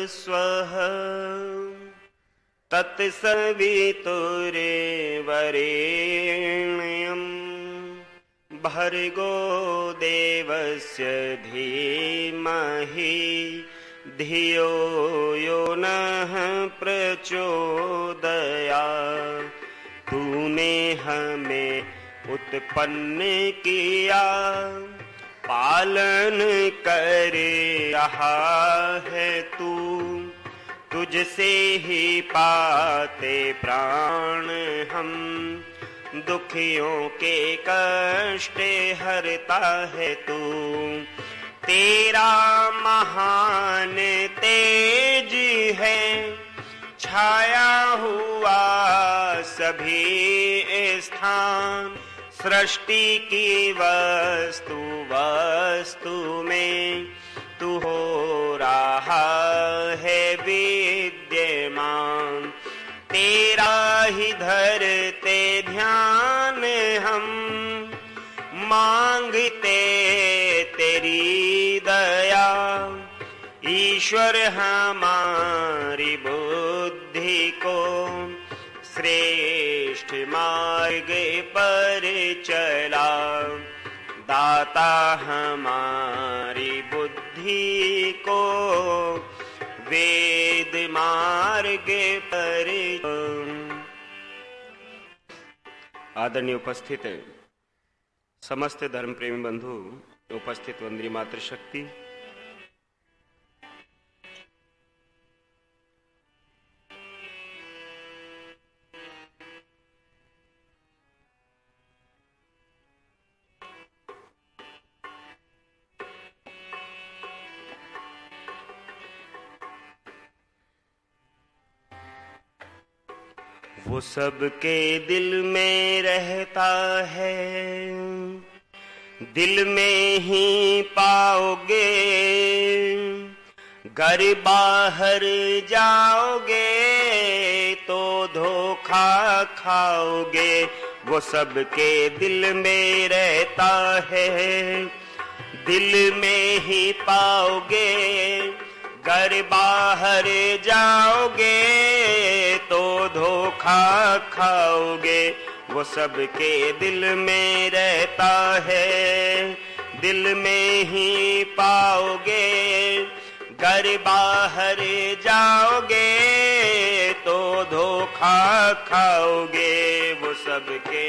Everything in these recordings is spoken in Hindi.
स्वः तत्सवितुर्वरेण्यं भर्गो देवस्य धीमहि धियो यो नः प्रचोदयात्। तूने हमें उत्पन्न किया, पालन कर रहा है तू। तुझसे ही पाते प्राण हम, दुखियों के कष्ट हरता है तू। तेरा महान तेज है, छाया हुआ सभी स्थान। सृष्टि की वस्तु वस्तु में तू हो रहा है विद्यमान। तेरा ही धरते ध्यान हम, मांगते तेरी दया। ईश्वर हमारी बुद्धि को श्रेष्ठ मार्ग पर चला। दाता हमारी बुद्धि को वेद मार्ग पर। आदरणीय उपस्थित समस्त धर्म प्रेमी बंधु, उपस्थित वंदनीय मातृशक्ति, वो सबके दिल में रहता है, दिल में ही पाओगे। घर बाहर जाओगे तो धोखा खाओगे। वो सबके दिल में रहता है, दिल में ही पाओगे। घर बाहर जाओगे तो धोखा खाओगे। वो सबके दिल में रहता है, दिल में ही पाओगे। घर बाहर जाओगे तो धोखा खाओगे। वो सबके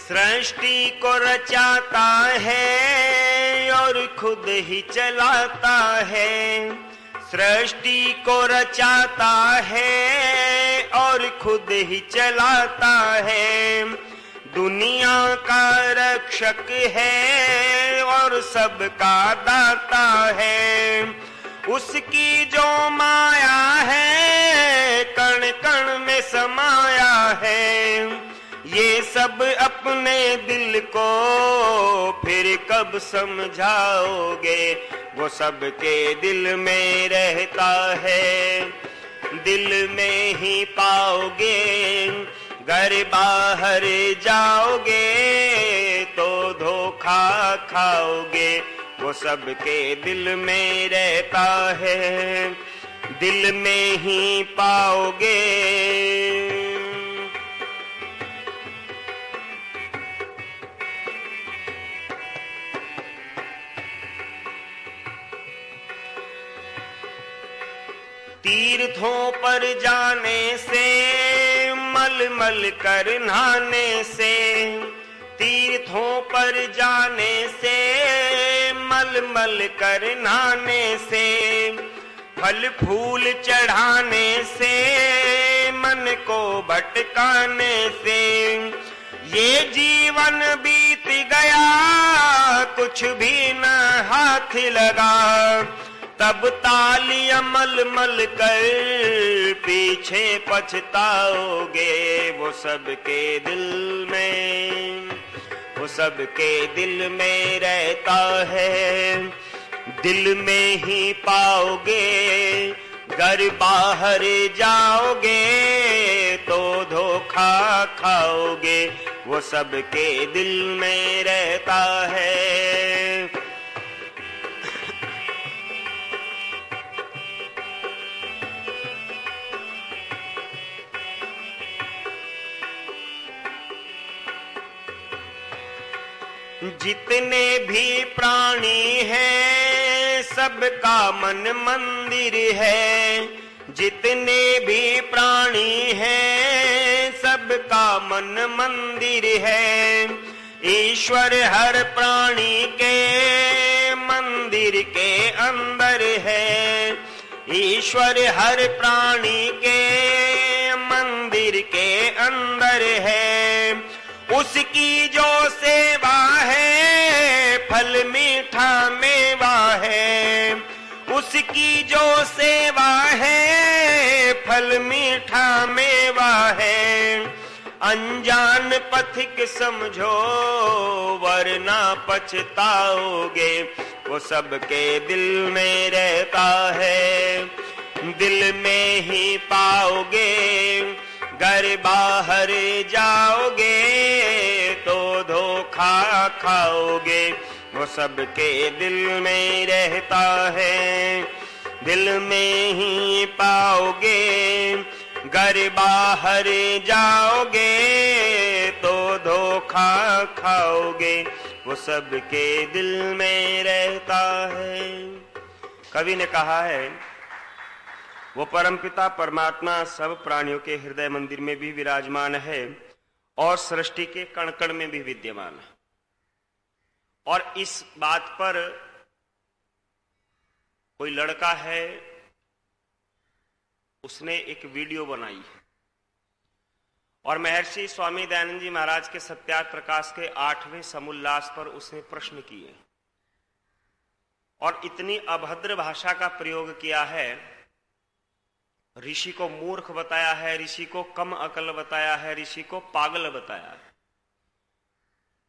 सृष्टि को रचाता है और खुद ही चलाता है। सृष्टि को रचाता है और खुद ही चलाता है। दुनिया का रक्षक है और सबका दाता है। उसकी जो माया है कण कण में समाया है। ये सब अपने दिल को फिर कब समझाओगे। वो सबके दिल में रहता है, दिल में ही पाओगे। घर बाहर जाओगे तो धोखा खाओगे। वो सबके दिल में रहता है, दिल में ही पाओगे। तीर्थों पर जाने से, मल मल कर नहाने से। तीर्थों पर जाने से, मल मल कर नहाने से। फल फूल चढ़ाने से, मन को भटकाने से। ये जीवन बीत गया कुछ भी न हाथ लगा। तब तालियां मल मल कर पीछे पछताओगे। वो सबके दिल में, वो सबके दिल में रहता है, दिल में ही पाओगे, घर बाहर जाओगे तो धोखा खाओगे, वो सबके दिल में रहता है। जितने भी प्राणी हैं सबका मन मंदिर है, जितने भी प्राणी हैं सबका मन मंदिर है। ईश्वर हर प्राणी के मंदिर के अंदर है, ईश्वर हर प्राणी के मंदिर के अंदर है। उसकी जो सेवा है फल मीठा मेवा है, उसकी जो सेवा है फल मीठा मेवा है। अनजान पथिक समझो वरना पछताओगे, वो सबके दिल में रहता है। दिल में ही पाओगे, घर बाहर जाओगे तो धोखा खाओगे, वो सबके दिल में रहता है। दिल में ही पाओगे, घर बाहर जाओगे तो धोखा खाओगे, वो सबके दिल में रहता है। कवि ने कहा है, वो परमपिता परमात्मा सब प्राणियों के हृदय मंदिर में भी विराजमान है और सृष्टि के कण कण में भी विद्यमान है। और इस बात पर कोई लड़का है, उसने एक वीडियो बनाई है और महर्षि स्वामी दयानंद जी महाराज के सत्यार्थ प्रकाश के 8वें समुल्लास पर उसने प्रश्न किए और इतनी अभद्र भाषा का प्रयोग किया है। ऋषि को मूर्ख बताया है, ऋषि को कम अकल बताया है, ऋषि को पागल बताया है।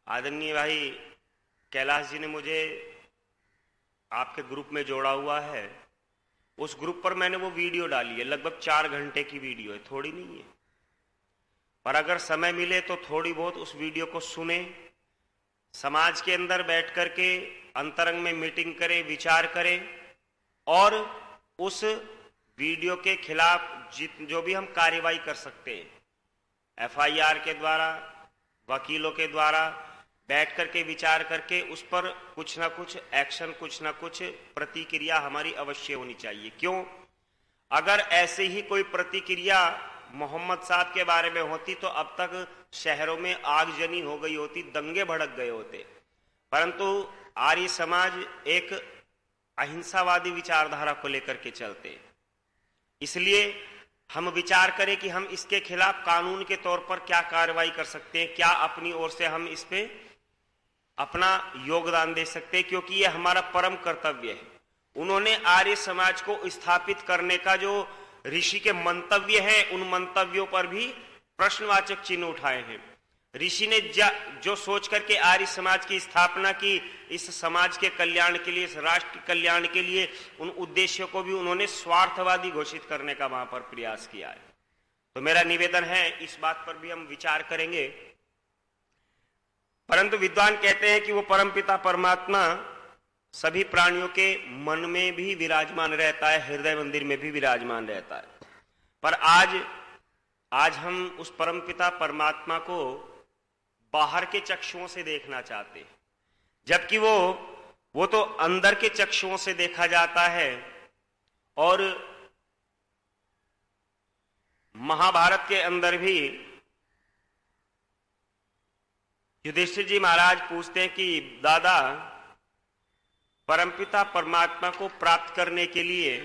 आदरणीय भाई कैलाश जी ने मुझे आपके ग्रुप में जोड़ा हुआ है, उस ग्रुप पर मैंने वो वीडियो डाली है। लगभग 4 घंटे की वीडियो है, थोड़ी नहीं है। पर अगर समय मिले तो थोड़ी बहुत उस वीडियो को सुने, समाज के अंदर बैठ करके अंतरंग में मीटिंग करें, विचार करें और उस वीडियो के खिलाफ जो भी हम कार्यवाही कर सकते हैं, एफआईआर के द्वारा, वकीलों के द्वारा बैठ करके विचार करके उस पर कुछ ना कुछ एक्शन, कुछ ना कुछ प्रतिक्रिया हमारी अवश्य होनी चाहिए। क्यों? अगर ऐसे ही कोई प्रतिक्रिया मोहम्मद साहब के बारे में होती तो अब तक शहरों में आगजनी हो गई होती, दंगे भड़क गए होते। परंतु आर्य समाज एक अहिंसावादी विचारधारा को लेकर के चलते, इसलिए हम विचार करें कि हम इसके खिलाफ कानून के तौर पर क्या कार्रवाई कर सकते हैं, क्या अपनी ओर से हम इस पे अपना योगदान दे सकते हैं, क्योंकि ये हमारा परम कर्तव्य है। उन्होंने आर्य समाज को स्थापित करने का जो ऋषि के मंतव्य हैं, उन मंतव्यों पर भी प्रश्नवाचक चिन्ह उठाए हैं। ऋषि ने जो सोच करके आर्य समाज की स्थापना की, इस समाज के कल्याण के लिए, इस राष्ट्र के कल्याण के लिए, उन उद्देश्यों को भी उन्होंने स्वार्थवादी घोषित करने का वहां पर प्रयास किया है। तो मेरा निवेदन है, इस बात पर भी हम विचार करेंगे। परंतु विद्वान कहते हैं कि वो परमपिता परमात्मा सभी प्राणियों के मन में भी विराजमान रहता है, हृदय मंदिर में भी विराजमान रहता है। पर आज हम उस परमपिता परमात्मा को बाहर के चक्षुओं से देखना चाहते हैं, जबकि वो तो अंदर के चक्षुओं से देखा जाता है। और महाभारत के अंदर भी युधिष्ठिर जी महाराज पूछते हैं कि दादा, परमपिता परमात्मा को प्राप्त करने के लिए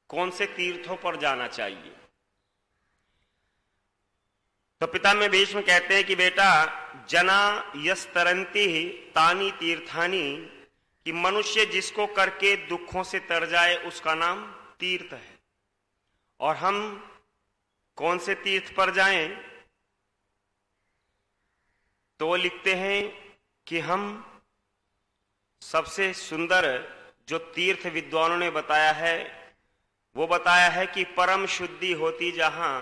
कौन से तीर्थों पर जाना चाहिए? तो पितामह भीष्म कहते हैं कि बेटा, जना यस्तरंति तानी तीर्थानी, कि मनुष्य जिसको करके दुखों से तर जाए उसका नाम तीर्थ है। और हम कौन से तीर्थ पर जाएं? तो वो लिखते हैं कि हम सबसे सुंदर जो तीर्थ विद्वानों ने बताया है वो बताया है कि परम शुद्धि होती जहां,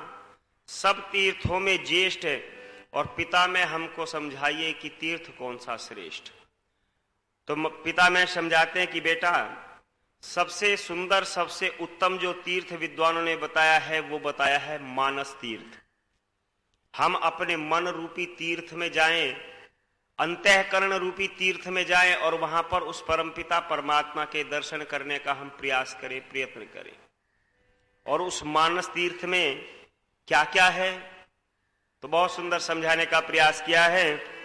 सब तीर्थों में ज्येष्ठ और पिता में हमको समझाइए कि तीर्थ कौन सा श्रेष्ठ। तो पिता में समझाते हैं कि बेटा सबसे सुंदर सबसे उत्तम जो तीर्थ विद्वानों ने बताया है वो बताया है मानस तीर्थ। हम अपने मन रूपी तीर्थ में जाएं, अंतःकरण रूपी तीर्थ में जाएं और वहां पर उस परमपिता परमात्मा के दर्शन करने का हम प्रयास करें, प्रयत्न करें। और उस मानस तीर्थ में क्या क्या है तो बहुत सुंदर समझाने का प्रयास किया है।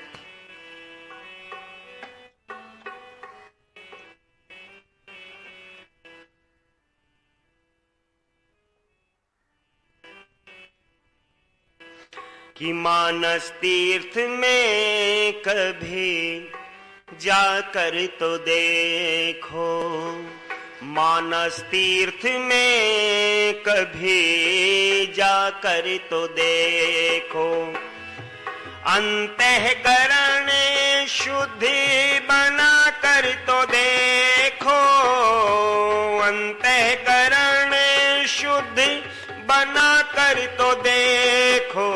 कि मानस तीर्थ में कभी जाकर तो देखो, मानस तीर्थ में कभी जाकर तो देखो, अंतःकरण शुद्धि बना कर तो देखो, अंतःकरण शुद्धि बना कर तो देखो,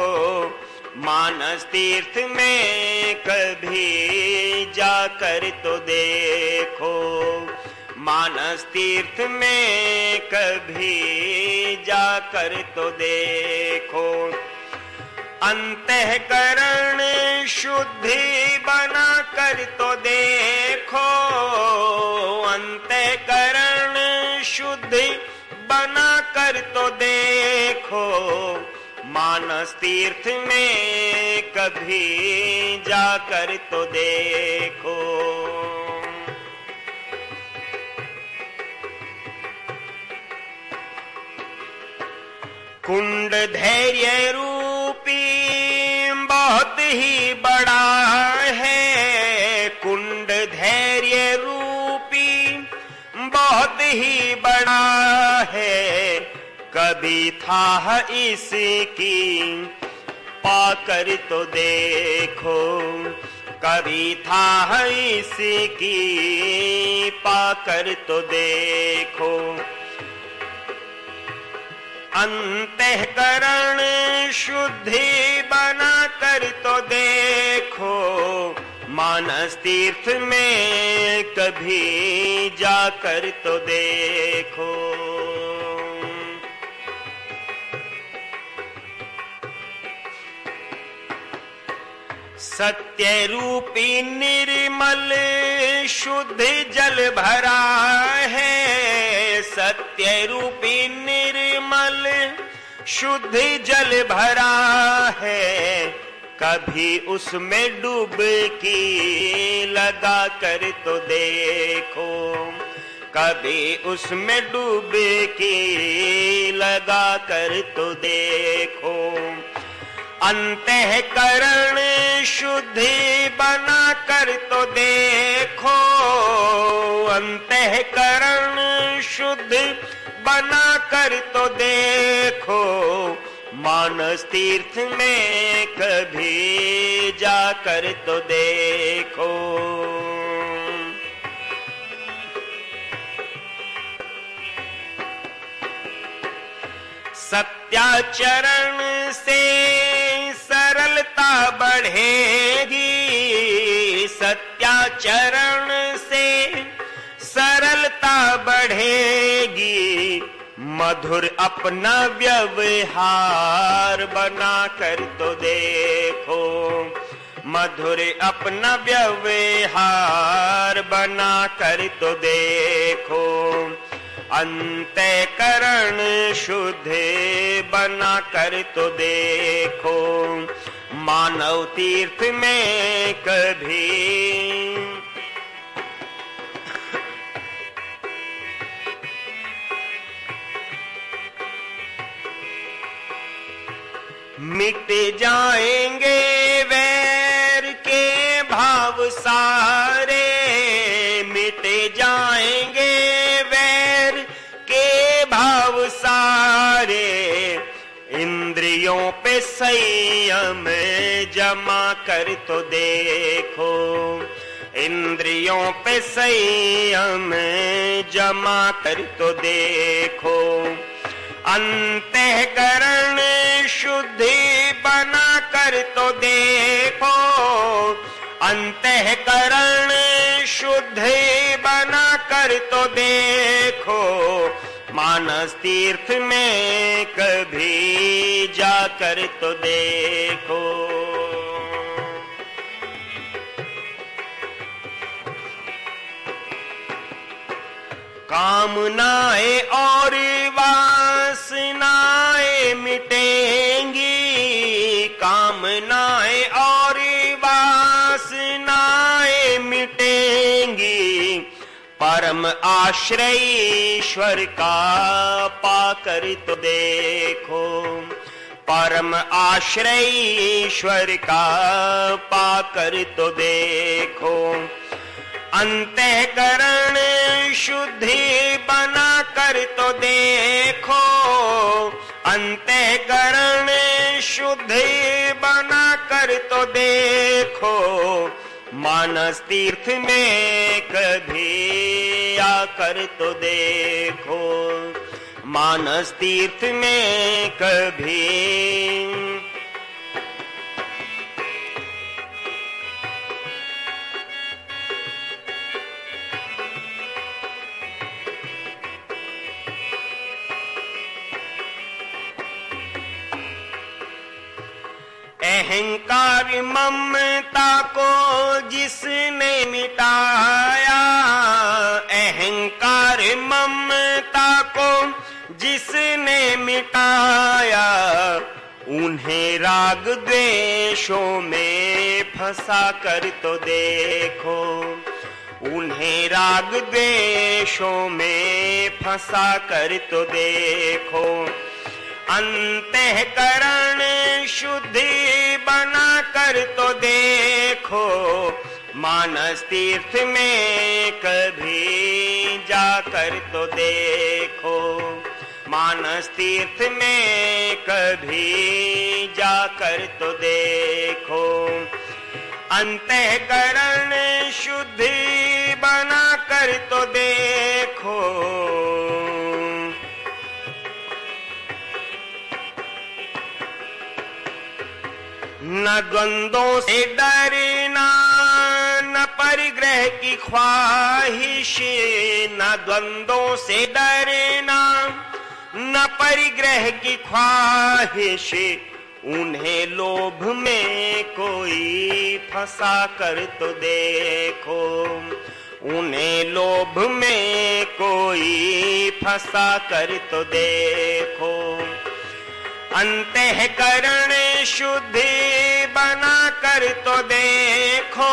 मानस तीर्थ में कभी जाकर तो देखो, मानस तीर्थ में कभी जाकर तो देखो, अंतःकरण शुद्धि बना कर तो देखो, अंतःकरण शुद्धि बना कर तो देखो, मानस तीर्थ में कभी जाकर तो देखो। कुंड धैर्य रूपी बहुत ही बड़ा है, कुंड धैर्य रूपी बहुत ही बड़ा है, कभी था इसकी पाकर तो देखो, कभी था इसकी पाकर तो देखो, अंतःकरण शुद्धि बना कर तो देखो, मानस तीर्थ में कभी जाकर तो देखो। सत्य रूपी निर्मल शुद्ध जल भरा है, सत्य रूपी निर्मल शुद्ध जल भरा है, कभी उसमें डुबकी लगा कर तो देखो, कभी उसमें डुबकी लगा कर तो देखो, अंतःकरण शुद्धि बना कर तो देखो, अंतःकरण शुद्धि बना कर तो देखो, मानस तीर्थ में कभी जाकर तो देखो। सत्याचरण से सरलता बढ़ेगी, सत्याचरण से सरलता बढ़ेगी, मधुर अपना व्यवहार बना कर तो देखो, मधुर अपना व्यवहार बना कर तो देखो, अंतःकरण शुद्ध बना कर तो देखो, मानव तीर्थ में कभी मिट जाएंगे वैर के भाव सारे, मिट जाएंगे वैर के भाव सारे, इंद्रियों पे संयम जमा कर तो देखो, इंद्रियों पे संयम जमा कर तो देखो, अंतःकरण शुद्धि बना कर तो देखो, अंतःकरण शुद्धि बना कर तो देखो, मानस तीर्थ में कभी जाकर तो देखो। कामनाएं और वासनाएं मिटेंगी, कामनाएं और वासनाएं मिटेंगी, परम आश्रय ईश्वर का पाकर तो देखो, परम आश्रय ईश्वर का पाकर तो देखो, अंतःकरण शुद्धि बना कर तो देखो, अंतःकरण शुद्धि बना कर तो देखो, मानस तीर्थ में कभी आकर तो देखो, मानस तीर्थ में कभी। अहंकार ममता को जिसने मिटाया, अहंकार ममता को जिसने मिटाया, उन्हें राग द्वेषों में फंसा कर तो देखो, उन्हें राग द्वेषों में फंसा कर तो देखो, अंतःकरण शुद्धि बना कर तो देखो, मानस तीर्थ में कभी जाकर तो देखो, मानस तीर्थ में कभी जाकर तो देखो, अंतःकरण शुद्धि बना कर तो देखो, न द्वंद्वों से डरना, न परिग्रह की ख्वाहिश, न द्वंद्वों से डरना, न परिग्रह की ख्वाहिश, उन्हें लोभ में कोई फंसा कर तो देखो, उन्हें लोभ में कोई फंसा कर तो देखो, अंतःकरण शुद्धि बना कर तो देखो,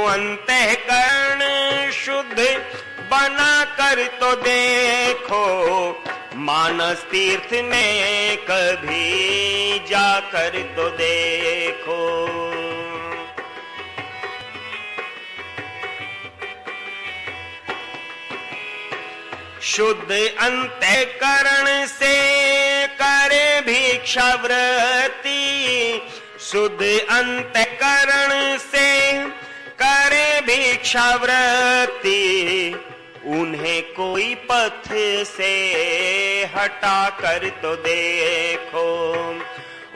अंतःकरण शुद्ध बना कर तो देखो, मानस तीर्थ में कभी जाकर तो देखो। शुद्ध अंतःकरण से करे भिक्षावृत्ति, शुद्ध अंतःकरण से करे भिक्षावृत्ति, उन्हें कोई पथ से हटा कर तो देखो,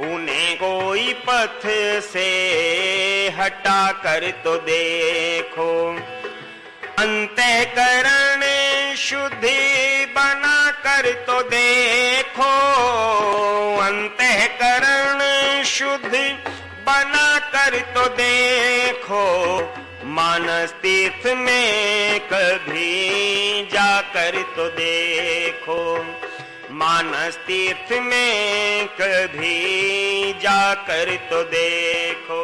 उन्हें कोई पथ से हटा कर तो देखो, अंतःकरण शुद्धि बना कर तो देखो, अंतःकरण शुद्ध बना कर तो देखो, मानस तीर्थ में कभी जाकर तो देखो, मानस तीर्थ में कभी जाकर तो देखो।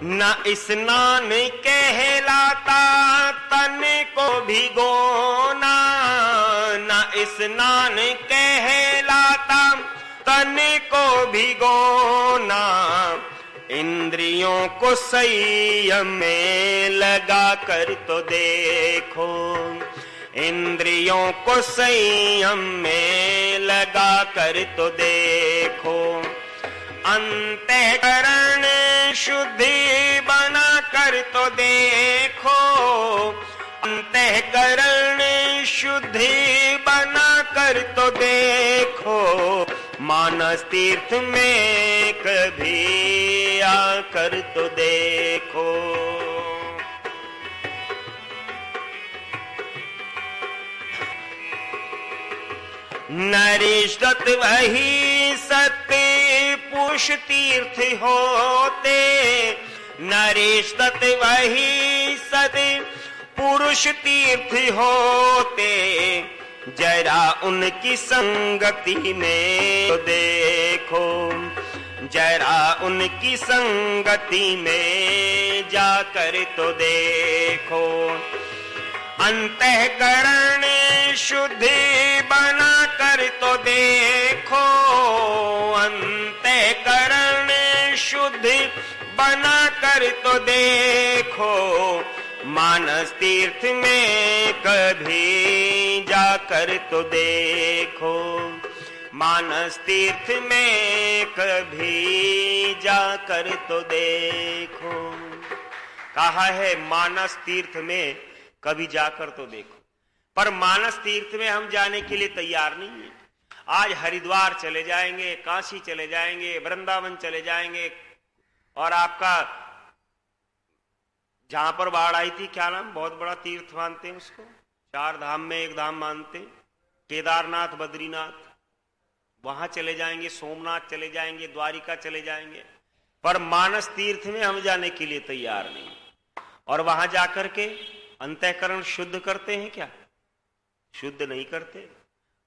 न स्नान कहलाता तन को भिगोना, न स्नान कहलाता तन को भिगोना, इंद्रियों को संयम में लगा कर तो देखो, इंद्रियों को संयम में लगा जाकर तो देखो। अंतःकरण शुद्धि बना कर तो देखो, अंतःकरण शुद्धि बना कर तो देखो, मानस तीर्थ में कभी आकर तो देखो। नरेश दत्त वही सत्य पुरुष तीर्थ होते, नरेश दत्त वही सत्य पुरुष तीर्थ होते, जरा उनकी संगति में तो देखो, जरा उनकी संगति में जाकर तो देखो। अंतःकरण शुद्धि बना कर तो देखो, अंतःकरण शुद्धि बना कर तो देखो, मानस तीर्थ में कभी जाकर तो देखो, मानस तीर्थ में कभी जाकर तो देखो। कहा है मानस तीर्थ में कभी जाकर तो देखो, पर मानस तीर्थ में हम जाने के लिए तैयार नहीं है। आज हरिद्वार चले जाएंगे, काशी चले जाएंगे, वृंदावन चले जाएंगे, और आपका जहां पर बाढ़ आई थी, क्या नाम, बहुत बड़ा तीर्थ मानते हैं उसको, 4 धाम में एक धाम मानते, केदारनाथ, बद्रीनाथ, वहां चले जाएंगे, सोमनाथ चले जाएंगे, द्वारिका चले जाएंगे, पर मानस तीर्थ में हम जाने के लिए तैयार नहीं। और वहां जाकर के अंतःकरण शुद्ध करते हैं क्या? शुद्ध नहीं करते।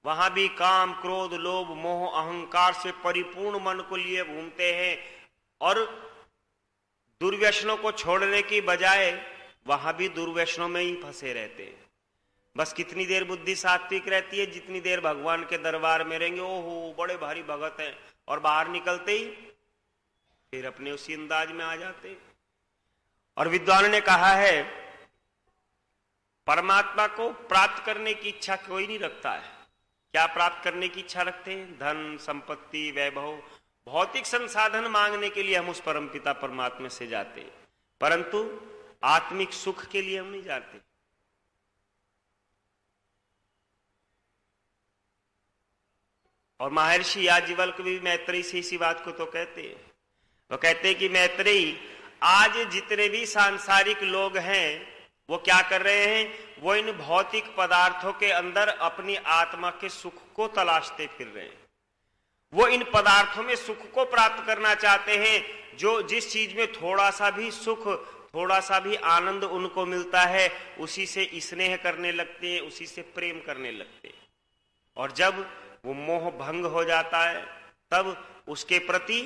वहां भी काम, क्रोध, लोभ, मोह, अहंकार से परिपूर्ण मन को लिए घूमते हैं, और दुर्व्यसनों को छोड़ने की बजाय वहां भी दुर्व्यसनों में ही फंसे रहते हैं। बस कितनी देर बुद्धि सात्विक रहती है, जितनी देर भगवान के दरबार में रहेंगे, ओहो बड़े भारी भगत हैं, और बाहर निकलते ही फिर अपने उसी अंदाज में आ जाते। और विद्वान ने कहा है परमात्मा को प्राप्त करने की इच्छा कोई नहीं रखता है। क्या प्राप्त करने की इच्छा रखते हैं? धन, संपत्ति, वैभव, भौतिक संसाधन मांगने के लिए हम उस परमपिता परमात्मा से जाते हैं, परंतु आत्मिक सुख के लिए हम नहीं जाते। और महर्षि याज्ञवल्क्य भी मैत्रेयी से इसी बात को तो कहते हैं। वो कहते हैं कि मैत्रेयी, आज जितने भी सांसारिक लोग हैं वो क्या कर रहे हैं? वो इन भौतिक पदार्थों के अंदर अपनी आत्मा के सुख को तलाशते फिर रहे हैं। वो इन पदार्थों में सुख को प्राप्त करना चाहते हैं। जो जिस चीज में थोड़ा सा भी सुख, थोड़ा सा भी आनंद उनको मिलता है, उसी से स्नेह करने लगते हैं, उसी से प्रेम करने लगते हैं। और जब वो मोह भंग हो जाता है, तब उसके प्रति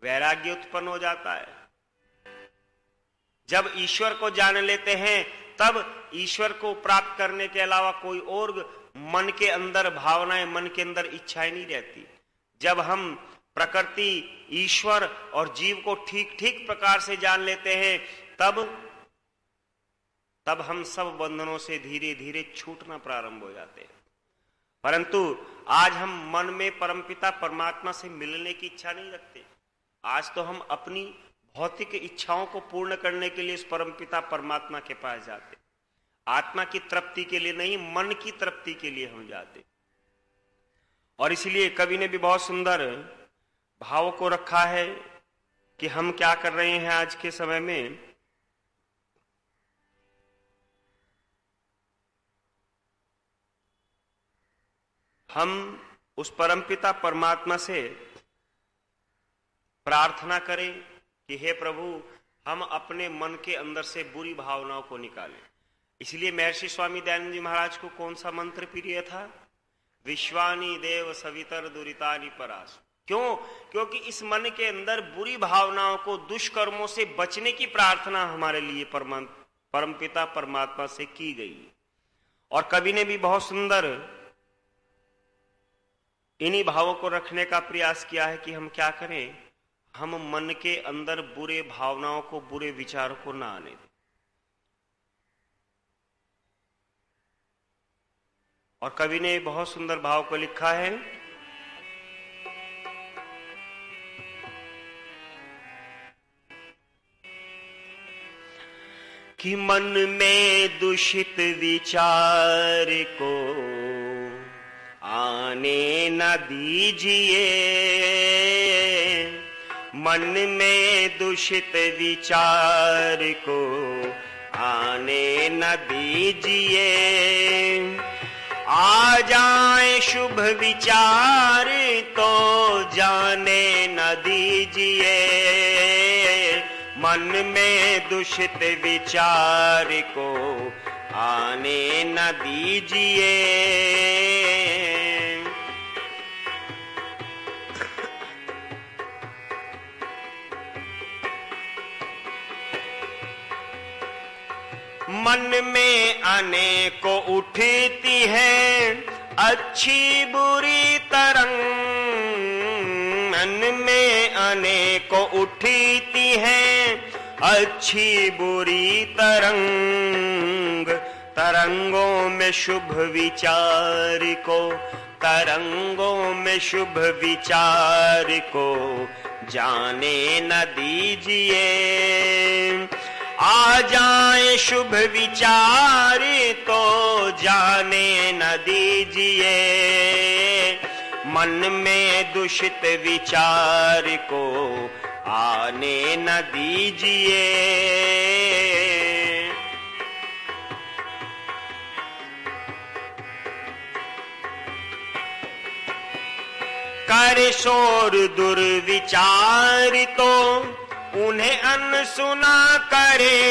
वैराग्य उत्पन्न हो जाता है। जब ईश्वर को जान लेते हैं, तब ईश्वर को प्राप्त करने के अलावा कोई और मन के अंदर भावनाएं, मन के अंदर इच्छाएं नहीं रहती। जब हम प्रकृति, ईश्वर और जीव को ठीक ठीक प्रकार से जान लेते हैं, तब हम सब बंधनों से धीरे धीरे छूटना प्रारंभ हो जाते हैं। परंतु आज हम मन में परमपिता परमात्मा से मिलने की इच्छा नहीं रखते। आज तो हम अपनी भौतिक इच्छाओं को पूर्ण करने के लिए इस परमपिता परमात्मा के पास जाते। आत्मा की तृप्ति के लिए नहीं, मन की तृप्ति के लिए हम जाते। और इसलिए कवि ने भी बहुत सुंदर भाव को रखा है कि हम क्या कर रहे हैं आज के समय में। हम उस परमपिता परमात्मा से प्रार्थना करें कि हे प्रभु, हम अपने मन के अंदर से बुरी भावनाओं को निकालें। इसलिए महर्षि स्वामी दयानंद जी महाराज को कौन सा मंत्र प्रिय था? विश्वानी देव सवितर दुरितानि परासु। क्यों? क्योंकि इस मन के अंदर बुरी भावनाओं को, दुष्कर्मों से बचने की प्रार्थना हमारे लिए परमपिता परमात्मा से की गई। और कवि ने भी बहुत सुंदर इन्हीं भावों को रखने का प्रयास किया है कि हम क्या करें, हम मन के अंदर बुरे भावनाओं को, बुरे विचारों को ना आने दें। और कवि ने बहुत सुंदर भाव को लिखा है, कि मन में दूषित विचार को आने न दीजिए, मन में दूषित विचार को आने न दीजिए, आ जाए शुभ विचार तो जाने न दीजिए, मन में दूषित विचार को आने न दीजिए। मन में अनेकों उठती है अच्छी बुरी तरंग, मन में अनेकों उठती है अच्छी बुरी तरंग, तरंगों में शुभ विचार को, तरंगों में शुभ विचार को जाने न दीजिए, आ जाए शुभ विचार तो जाने न दीजिए, मन में दूषित विचार को आने न दीजिए। करे शोर दुर्विचार तो उन्हें अनसुना करे,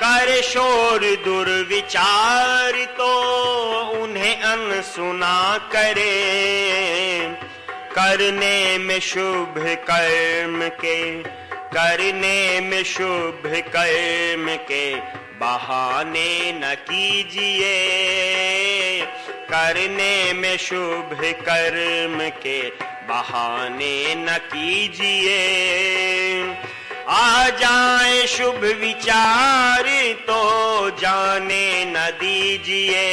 करे शोर दुर्विचार तो उन्हें अनसुना करे, करने में शुभ कर्म के, करने में शुभ कर्म के बहाने न कीजिए, करने में शुभ कर्म के बहाने न कीजिए, आ जाए शुभ विचार तो जाने न दीजिए,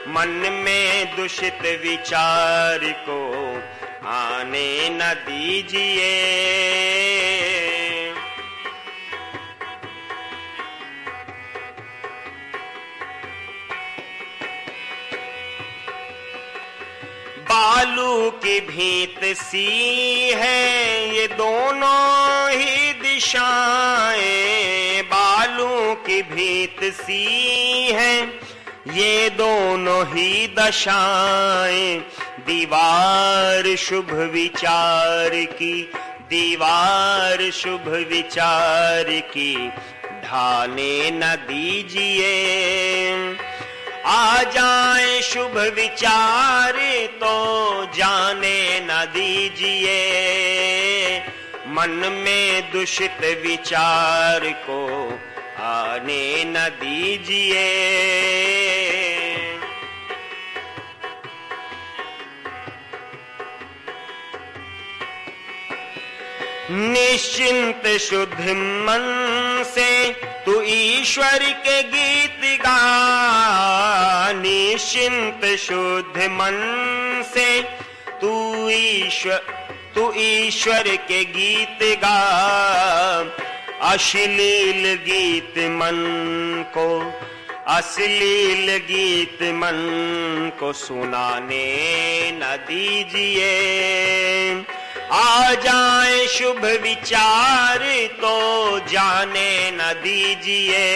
मन में दूषित विचार को आने न दीजिए। बालू की भीत सी है ये दोनों ही दिशाएं, बालू की भीत सी है ये दोनों ही दशाएं, दीवार शुभ विचार की, दीवार शुभ विचार की ढाने न दीजिए, आ जाए शुभ विचार तो जाने न दीजिए, मन में दूषित विचार को आने न दीजिए। निश्चिंत शुद्ध मन से तू ईश्वर के गीत गा, निश्चिंत शुद्ध मन से तू ईश्वर के गीत गा, अश्लील गीत मन को, अश्लील गीत मन को सुनाने न दीजिए, आ जाए शुभ विचार तो जाने न दीजिए,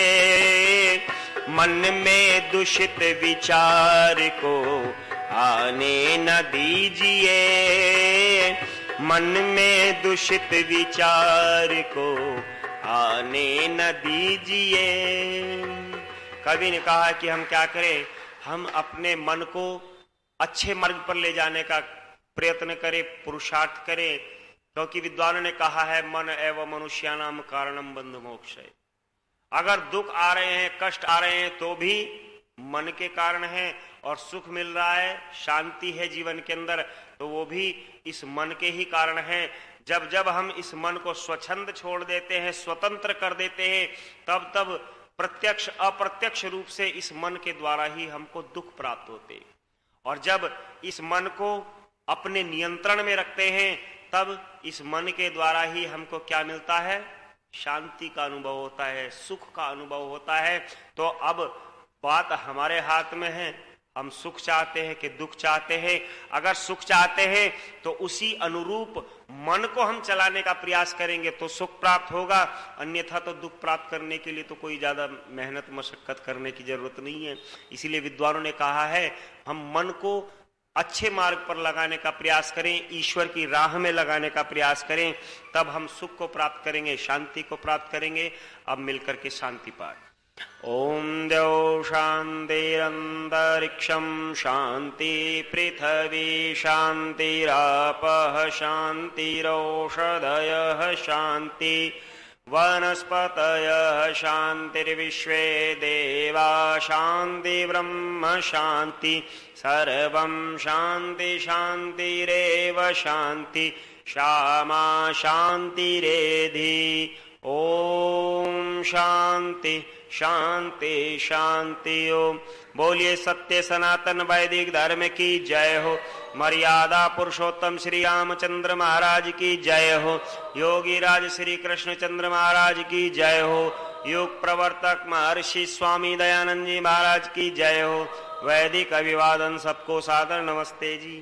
मन में दूषित विचार को आने न दीजिए, मन में दूषित विचार को आने न दीजिए। कवि ने कहा कि हम क्या करें, हम अपने मन को अच्छे मार्ग पर ले जाने का प्रयत्न करें, पुरुषार्थ करें, क्योंकि विद्वानों ने कहा है मन एवं मनुष्यानाम कारणम बंध मोक्ष है। अगर दुख आ रहे हैं, कष्ट आ रहे हैं तो भी मन के कारण है, और सुख मिल रहा है, शांति है जीवन के अंदर, तो वो भी इस मन के ही कारण है। जब जब हम इस मन को स्वच्छंद छोड़ देते हैं, स्वतंत्र कर देते हैं, तब तब प्रत्यक्ष अप्रत्यक्ष रूप से इस मन के द्वारा ही हमको दुख प्राप्त होते। और जब इस मन को अपने नियंत्रण में रखते हैं तब इस मन के द्वारा ही हमको क्या मिलता है? शांति का अनुभव होता है, सुख का अनुभव होता है। तो अब बात हमारे हाथ में है, हम सुख चाहते हैं कि दुख चाहते हैं। अगर सुख चाहते हैं तो उसी अनुरूप मन को हम चलाने का प्रयास करेंगे तो सुख प्राप्त होगा, अन्यथा तो दुख प्राप्त करने के लिए तो कोई ज्यादा मेहनत मशक्कत करने की जरूरत नहीं है। इसीलिए विद्वानों ने कहा है हम मन को अच्छे मार्ग पर लगाने का प्रयास करें, ईश्वर की राह में लगाने का प्रयास करें, तब हम सुख को प्राप्त करेंगे, शांति को प्राप्त करेंगे। अब मिलकर के शांति पाठ। ओम द्यौ शान्तिरन्तरिक्षं शान्ति पृथिवी शान्तिरापः शान्तिरौषधयः शान्ति वनस्पतयः शान्तिर्विश्वे देवा शान्ति ब्रह्म शान्ति सर्वं शान्ति शान्तिरेव शान्ति श्यामा शान्तिरेधि। ओम शांति शांति शांति ओम। बोलिए सत्य सनातन वैदिक धर्म की जय हो। मर्यादा पुरुषोत्तम श्री रामचंद्र महाराज की जय हो। योगी राज श्री कृष्णचंद्र महाराज की जय हो। युग प्रवर्तक महर्षि स्वामी दयानंद जी महाराज की जय हो। वैदिक अभिवादन सबको सादर नमस्ते जी।